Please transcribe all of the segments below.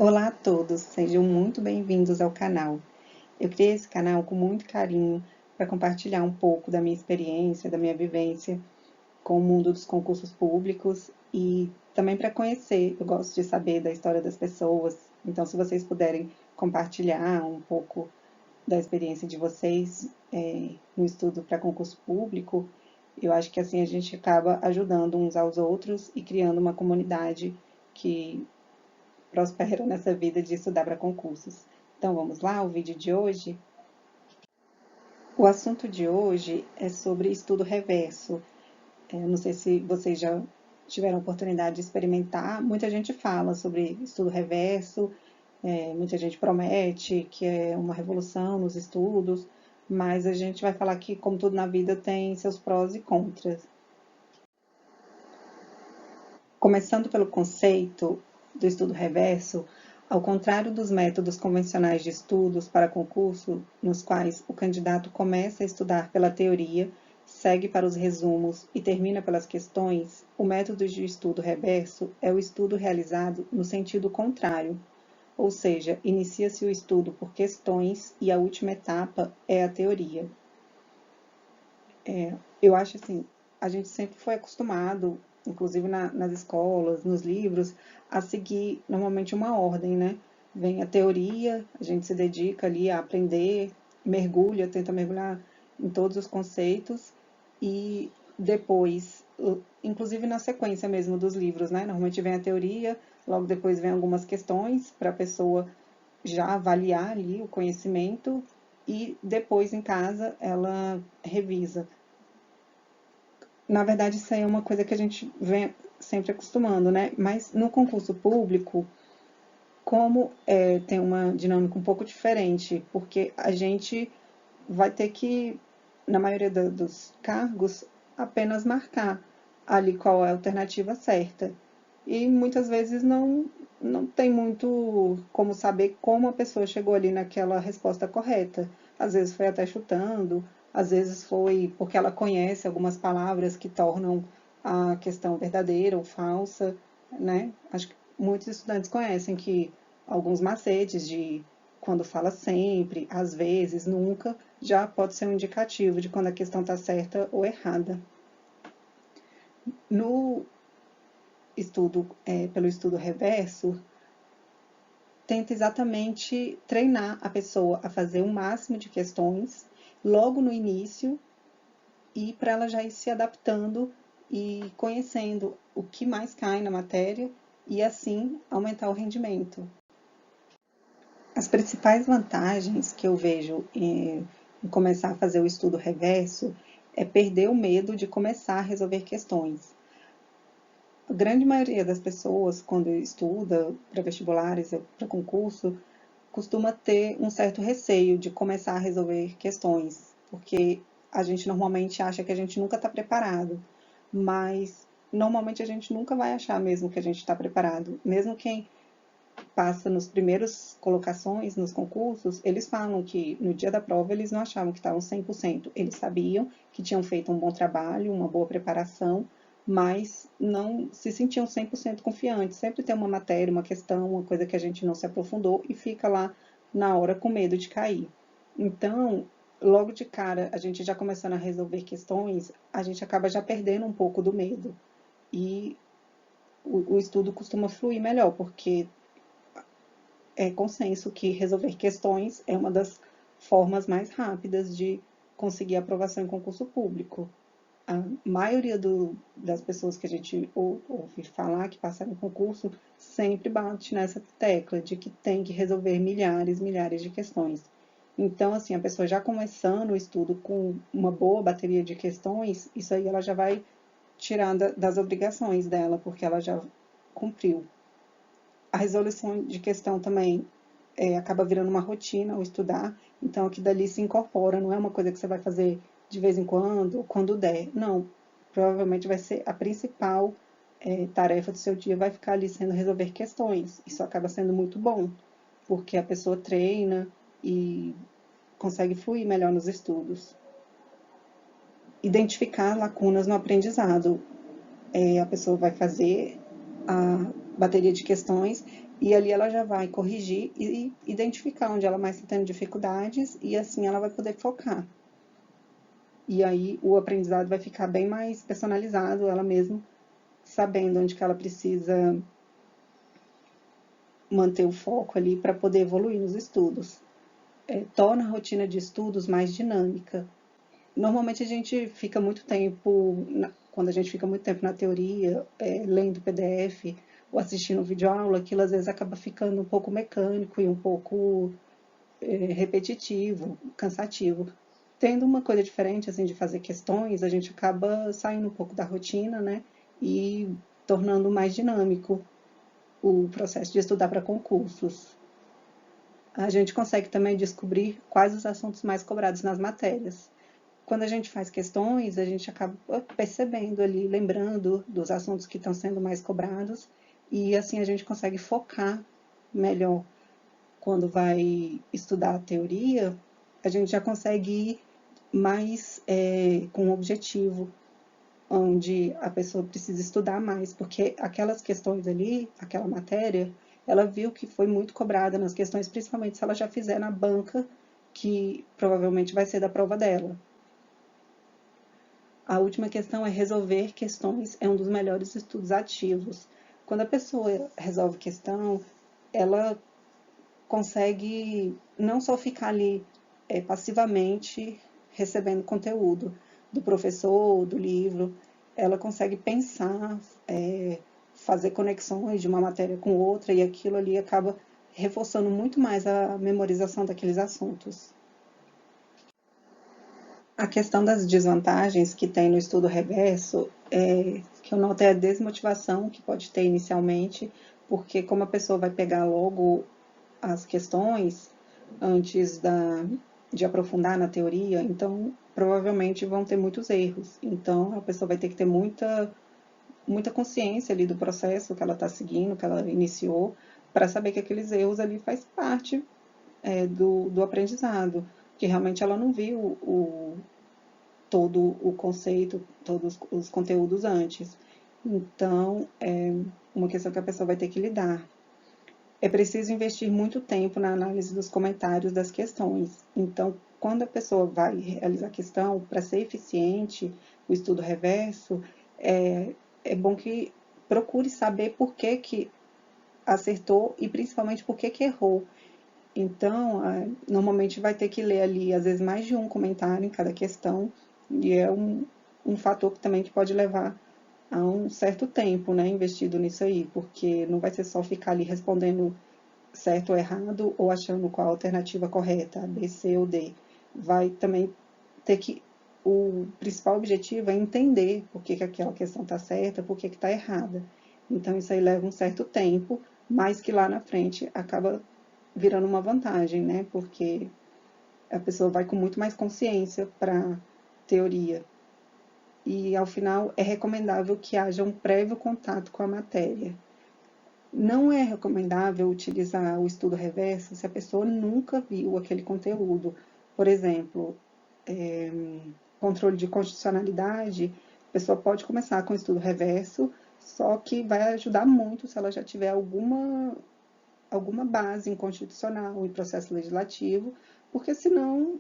Olá a todos, sejam muito bem-vindos ao canal. Eu criei esse canal com muito carinho para compartilhar um pouco da minha experiência, da minha vivência com o mundo dos concursos públicos e também para conhecer. Eu gosto de saber da história das pessoas, então se vocês puderem compartilhar um pouco da experiência de vocês no estudo para concurso público, eu acho que assim a gente acaba ajudando uns aos outros e criando uma comunidade que prospera nessa vida de estudar para concursos. Então vamos lá, o vídeo de hoje. O assunto de hoje é sobre estudo reverso. Não sei se vocês já tiveram a oportunidade de experimentar. Muita gente fala sobre estudo reverso, muita gente promete que é uma revolução nos estudos, mas a gente vai falar que, como tudo na vida, tem seus prós e contras. Começando pelo conceito do estudo reverso, ao contrário dos métodos convencionais de estudos para concurso, nos quais o candidato começa a estudar pela teoria, segue para os resumos e termina pelas questões, o método de estudo reverso é o estudo realizado no sentido contrário, ou seja, inicia-se o estudo por questões e a última etapa é a teoria. Eu acho assim, a gente sempre foi acostumado, inclusive nas escolas, nos livros, a seguir normalmente uma ordem, né? Vem a teoria, a gente se dedica ali a aprender, mergulha, tenta mergulhar em todos os conceitos e depois, inclusive na sequência mesmo dos livros, né? Normalmente vem a teoria, logo depois vem algumas questões para a pessoa já avaliar ali o conhecimento e depois em casa ela revisa. Na verdade, isso aí é uma coisa que a gente vem sempre acostumando, né? Mas no concurso público, como tem uma dinâmica um pouco diferente, porque a gente vai ter que, na maioria dos cargos, apenas marcar ali qual é a alternativa certa. E muitas vezes não tem muito como saber como a pessoa chegou ali naquela resposta correta. Às vezes foi até chutando, às vezes foi porque ela conhece algumas palavras que tornam a questão verdadeira ou falsa, né? Acho que muitos estudantes conhecem que alguns macetes de quando fala sempre, às vezes, nunca, já pode ser um indicativo de quando a questão está certa ou errada. No estudo, pelo estudo reverso, tenta exatamente treinar a pessoa a fazer o máximo de questões logo no início e para ela já ir se adaptando e conhecendo o que mais cai na matéria e assim aumentar o rendimento. As principais vantagens que eu vejo em começar a fazer o estudo reverso é perder o medo de começar a resolver questões. A grande maioria das pessoas, quando estuda para vestibulares, para concurso, costuma ter um certo receio de começar a resolver questões, porque a gente normalmente acha que a gente nunca está preparado, mas normalmente a gente nunca vai achar mesmo que a gente está preparado. Mesmo quem passa nos primeiros colocações nos concursos, eles falam que no dia da prova eles não achavam que estavam 100%. Eles sabiam que tinham feito um bom trabalho, uma boa preparação, mas não se sentiam 100% confiantes. Sempre tem uma matéria, uma questão, uma coisa que a gente não se aprofundou e fica lá na hora com medo de cair. Então, logo de cara, a gente já começando a resolver questões, a gente acaba já perdendo um pouco do medo. E o estudo costuma fluir melhor, porque é consenso que resolver questões é uma das formas mais rápidas de conseguir aprovação em concurso público. A maioria das pessoas que a gente ouve falar que passaram em concurso sempre bate nessa tecla de que tem que resolver milhares de questões. Então, assim, a pessoa já começando o estudo com uma boa bateria de questões, isso aí ela já vai tirar das obrigações dela, porque ela já cumpriu. A resolução de questão também acaba virando uma rotina ao estudar, então aqui dali se incorpora, não é uma coisa que você vai fazer de vez em quando der. Não, provavelmente vai ser a principal tarefa do seu dia, vai ficar ali sendo resolver questões. Isso acaba sendo muito bom, porque a pessoa treina e consegue fluir melhor nos estudos. Identificar lacunas no aprendizado. A pessoa vai fazer a bateria de questões E ali ela já vai corrigir e identificar onde ela mais está tendo dificuldades, e assim ela vai poder focar. E aí o aprendizado vai ficar bem mais personalizado, ela mesma sabendo onde que ela precisa manter o foco ali para poder evoluir nos estudos. Torna a rotina de estudos mais dinâmica. Normalmente a gente fica muito tempo, quando a gente fica muito tempo na teoria, lendo PDF ou assistindo videoaula, aquilo às vezes acaba ficando um pouco mecânico e um pouco repetitivo, cansativo. Tendo uma coisa diferente, assim, de fazer questões, a gente acaba saindo um pouco da rotina, né? E tornando mais dinâmico o processo de estudar para concursos. A gente consegue também descobrir quais os assuntos mais cobrados nas matérias. Quando a gente faz questões, a gente acaba percebendo ali, lembrando dos assuntos que estão sendo mais cobrados, e assim a gente consegue focar melhor. Quando vai estudar a teoria, a gente já consegue ir mais com um objetivo, onde a pessoa precisa estudar mais, porque aquelas questões ali, aquela matéria, ela viu que foi muito cobrada nas questões, principalmente se ela já fizer na banca, que provavelmente vai ser da prova dela. A última questão é resolver questões, é um dos melhores estudos ativos. Quando a pessoa resolve questão, ela consegue não só ficar ali passivamente recebendo conteúdo do professor, do livro, ela consegue pensar, fazer conexões de uma matéria com outra, e aquilo ali acaba reforçando muito mais a memorização daqueles assuntos. A questão das desvantagens que tem no estudo reverso, que eu noto, é a desmotivação que pode ter inicialmente, porque como a pessoa vai pegar logo as questões antes de aprofundar na teoria, então provavelmente vão ter muitos erros. Então a pessoa vai ter que ter muita consciência ali do processo que ela está seguindo, que ela iniciou, para saber que aqueles erros ali faz parte do aprendizado, que realmente ela não viu todo o conceito, todos os conteúdos antes. Então, é uma questão que a pessoa vai ter que lidar. É preciso investir muito tempo na análise dos comentários das questões. Então, quando a pessoa vai realizar a questão, para ser eficiente, o estudo reverso, é bom que procure saber por que que acertou e principalmente por que que errou. Então, normalmente vai ter que ler ali, às vezes, mais de um comentário em cada questão, e é um fator que também que pode levar a um certo tempo, né, investido nisso aí, porque não vai ser só ficar ali respondendo certo ou errado, ou achando qual a alternativa correta, A, B, C ou D. Vai também ter que... O principal objetivo é entender por que que aquela questão está certa, por que que está errada. Então, isso aí leva um certo tempo, mas que lá na frente acaba virando uma vantagem, né? Porque a pessoa vai com muito mais consciência para a teoria. E, ao final, é recomendável que haja um prévio contato com a matéria. Não é recomendável utilizar o estudo reverso se a pessoa nunca viu aquele conteúdo. Por exemplo, controle de constitucionalidade, a pessoa pode começar com o estudo reverso, só que vai ajudar muito se ela já tiver alguma base em constitucional, em processo legislativo, porque senão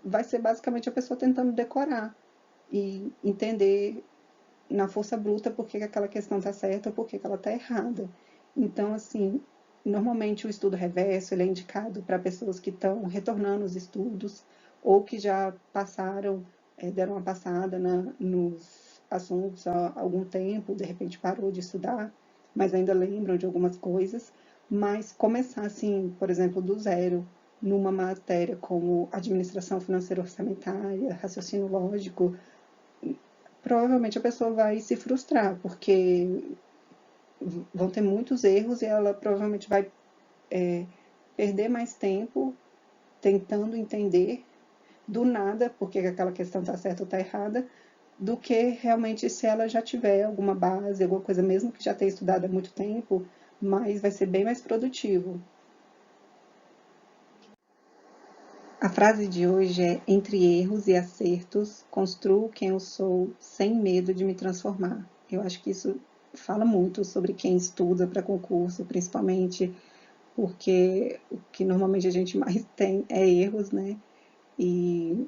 vai ser basicamente a pessoa tentando decorar e entender na força bruta por que aquela questão está certa ou por que ela está errada. Então, assim, normalmente o estudo reverso ele é indicado para pessoas que estão retornando os estudos ou que já passaram, deram uma passada nos assuntos há algum tempo, de repente parou de estudar, mas ainda lembram de algumas coisas. Mas começar, assim, por exemplo, do zero, numa matéria como administração financeira orçamentária, raciocínio lógico, provavelmente a pessoa vai se frustrar, porque vão ter muitos erros e ela provavelmente vai perder mais tempo tentando entender do nada por que aquela questão está certa ou está errada, do que realmente se ela já tiver alguma base, alguma coisa, mesmo que já tenha estudado há muito tempo, mas vai ser bem mais produtivo. A frase de hoje é: entre erros e acertos, construo quem eu sou sem medo de me transformar. Eu acho que isso fala muito sobre quem estuda para concurso, principalmente porque o que normalmente a gente mais tem é erros, né? E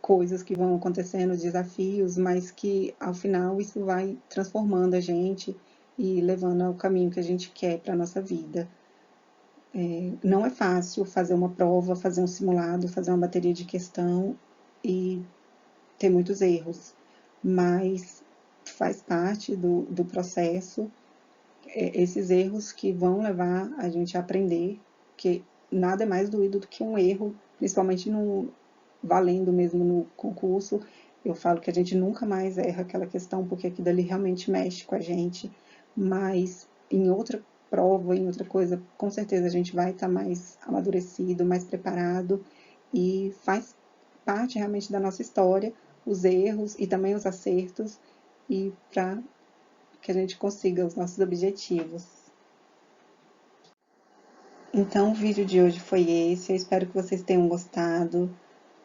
coisas que vão acontecendo, desafios, mas que ao final isso vai transformando a gente e levando ao caminho que a gente quer para a nossa vida. Não é fácil fazer uma prova, fazer um simulado, fazer uma bateria de questão e ter muitos erros, mas faz parte do processo, esses erros que vão levar a gente a aprender, que nada é mais doído do que um erro, principalmente no valendo mesmo no concurso. Eu falo que a gente nunca mais erra aquela questão, porque aquilo ali realmente mexe com a gente, mas em outra prova, em outra coisa, com certeza a gente vai estar mais amadurecido, mais preparado, e faz parte realmente da nossa história, os erros e também os acertos, e para que a gente consiga os nossos objetivos. Então, o vídeo de hoje foi esse. Eu espero que vocês tenham gostado.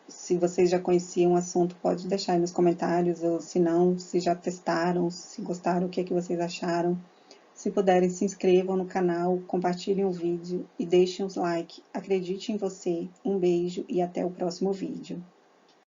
Se vocês já conheciam o assunto, pode deixar aí nos comentários, ou se não, se já testaram, se gostaram, o que é que vocês acharam. Se puderem, se inscrevam no canal, compartilhem o vídeo e deixem os like. Acredite em você. Um beijo e até o próximo vídeo.